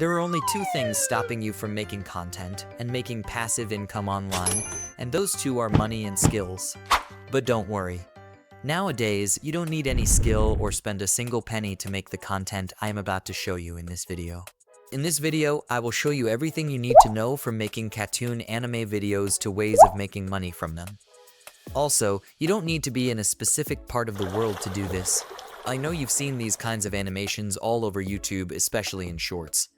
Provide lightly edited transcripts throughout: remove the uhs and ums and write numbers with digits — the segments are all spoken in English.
There are only two things stopping you from making content and making passive income online, and those two are money and skills. But don't worry. Nowadays, you don't need any skill or spend a single penny to make the content I am about to show you in this video. In this video, I will show you everything you need to know from making catoon anime videos to ways of making money from them. Also, you don't need to be in a specific part of the world to do this. I know you've seen these kinds of animations all over YouTube, especially in shorts.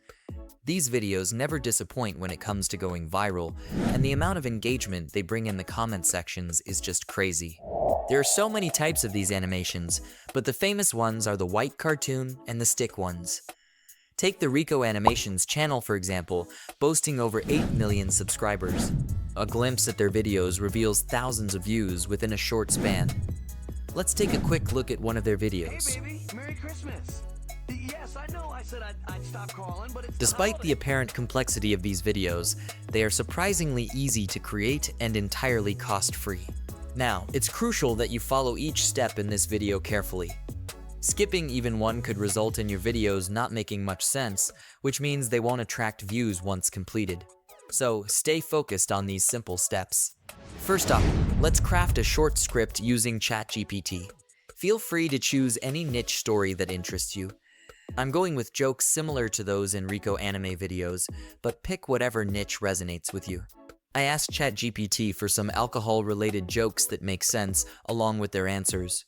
These videos never disappoint when it comes to going viral, and the amount of engagement they bring in the comment sections is just crazy. There are so many types of these animations, but the famous ones are the white cartoon and the stick ones. Take the Rico Animations channel for example, boasting over 8 million subscribers. A glimpse at their videos reveals thousands of views within a short span. Let's take a quick look at one of their videos. Hey baby, Merry Christmas! Yes, I know I said I'd stop calling, but it's Despite the apparent complexity of these videos, they are surprisingly easy to create and entirely cost-free. Now, it's crucial that you follow each step in this video carefully. Skipping even one could result in your videos not making much sense, which means they won't attract views once completed. So, stay focused on these simple steps. First up, let's craft a short script using ChatGPT. Feel free to choose any niche story that interests you. I'm going with jokes similar to those in Rico anime videos, but pick whatever niche resonates with you. I asked ChatGPT for some alcohol-related jokes that make sense, along with their answers.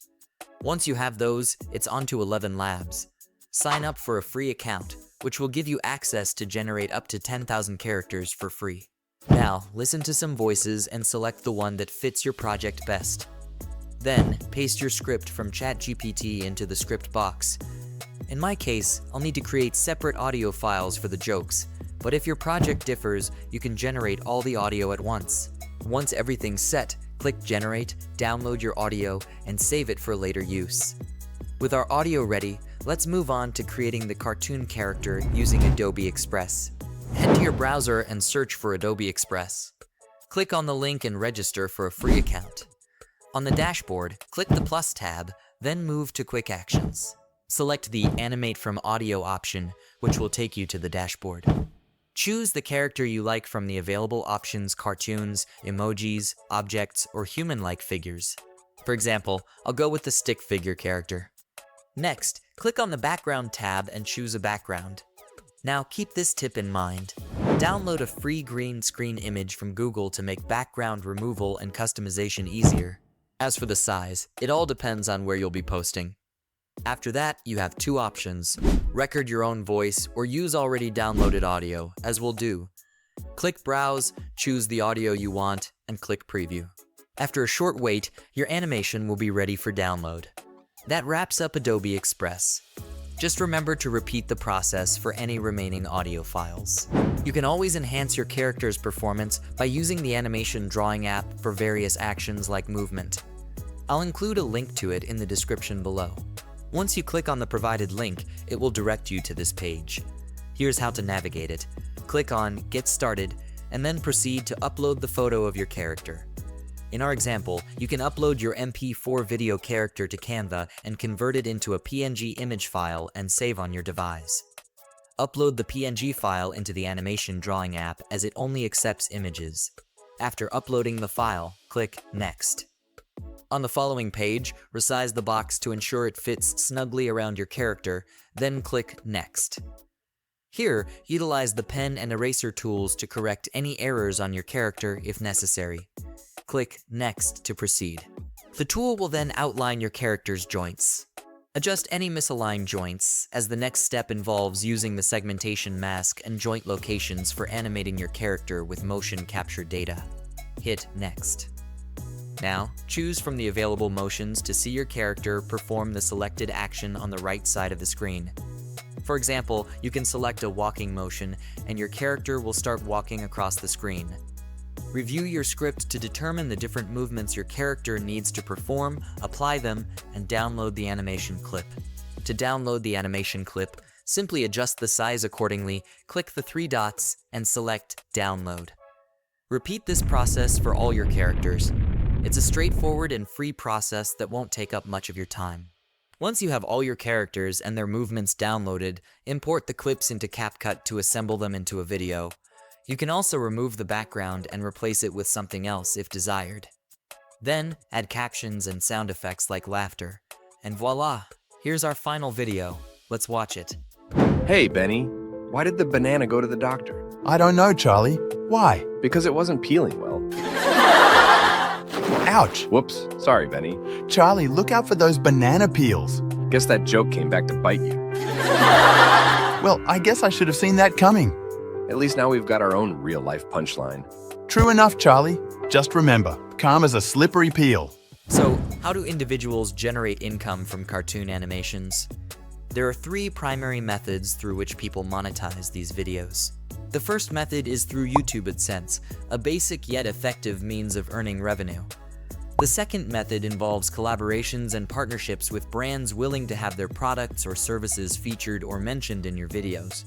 Once you have those, it's on to 11 Labs. Sign up for a free account, which will give you access to generate up to 10,000 characters for free. Now, listen to some voices and select the one that fits your project best. Then, paste your script from ChatGPT into the script box. In my case, I'll need to create separate audio files for the jokes, but if your project differs, you can generate all the audio at once. Once everything's set, click Generate, download your audio, and save it for later use. With our audio ready, let's move on to creating the cartoon character using Adobe Express. Head to your browser and search for Adobe Express. Click on the link and register for a free account. On the dashboard, click the plus tab, then move to Quick Actions. Select the Animate from Audio option, which will take you to the dashboard. Choose the character you like from the available options: cartoons, emojis, objects, or human-like figures. For example, I'll go with the stick figure character. Next, click on the Background tab and choose a background. Now keep this tip in mind. Download a free green screen image from Google to make background removal and customization easier. As for the size, it all depends on where you'll be posting. After that, you have two options: record your own voice or use already downloaded audio, as we'll do. Click Browse, choose the audio you want, and click Preview. After a short wait, your animation will be ready for download. That wraps up Adobe Express. Just remember to repeat the process for any remaining audio files. You can always enhance your character's performance by using the animation drawing app for various actions like movement. I'll include a link to it in the description below. Once you click on the provided link, it will direct you to this page. Here's how to navigate it. Click on Get Started, and then proceed to upload the photo of your character. In our example, you can upload your MP4 video character to Canva and convert it into a PNG image file and save on your device. Upload the PNG file into the animation drawing app as it only accepts images. After uploading the file, click Next. On the following page, resize the box to ensure it fits snugly around your character, then click Next. Here, utilize the pen and eraser tools to correct any errors on your character if necessary. Click Next to proceed. The tool will then outline your character's joints. Adjust any misaligned joints, as the next step involves using the segmentation mask and joint locations for animating your character with motion capture data. Hit Next. Now, choose from the available motions to see your character perform the selected action on the right side of the screen. For example, you can select a walking motion, and your character will start walking across the screen. Review your script to determine the different movements your character needs to perform, apply them, and download the animation clip. To download the animation clip, simply adjust the size accordingly, click the three dots, and select Download. Repeat this process for all your characters. It's a straightforward and free process that won't take up much of your time. Once you have all your characters and their movements downloaded, import the clips into CapCut to assemble them into a video. You can also remove the background and replace it with something else if desired. Then, add captions and sound effects like laughter. And voila! Here's our final video. Let's watch it. Hey, Benny. Why did the banana go to the doctor? I don't know, Charlie. Why? Because it wasn't peeling well. Ouch! Whoops. Sorry, Benny. Charlie, look out for those banana peels. Guess that joke came back to bite you. Well, I guess I should have seen that coming. At least now we've got our own real-life punchline. True enough, Charlie. Just remember, karma's a slippery peel. So, how do individuals generate income from cartoon animations? There are 3 primary methods through which people monetize these videos. The first method is through YouTube AdSense, a basic yet effective means of earning revenue. The second method involves collaborations and partnerships with brands willing to have their products or services featured or mentioned in your videos.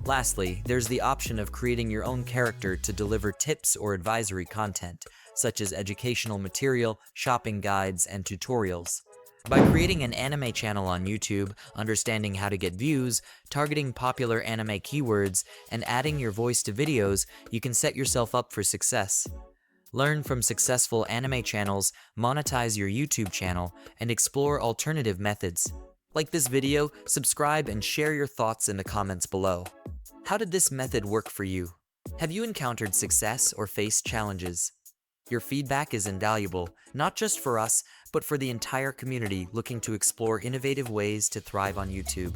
Lastly, there's the option of creating your own character to deliver tips or advisory content, such as educational material, shopping guides, and tutorials. By creating an anime channel on YouTube, understanding how to get views, targeting popular anime keywords, and adding your voice to videos, you can set yourself up for success. Learn from successful anime channels, monetize your YouTube channel, and explore alternative methods. Like this video, subscribe, and share your thoughts in the comments below. How did this method work for you? Have you encountered success or faced challenges? Your feedback is invaluable, not just for us, but for the entire community looking to explore innovative ways to thrive on YouTube.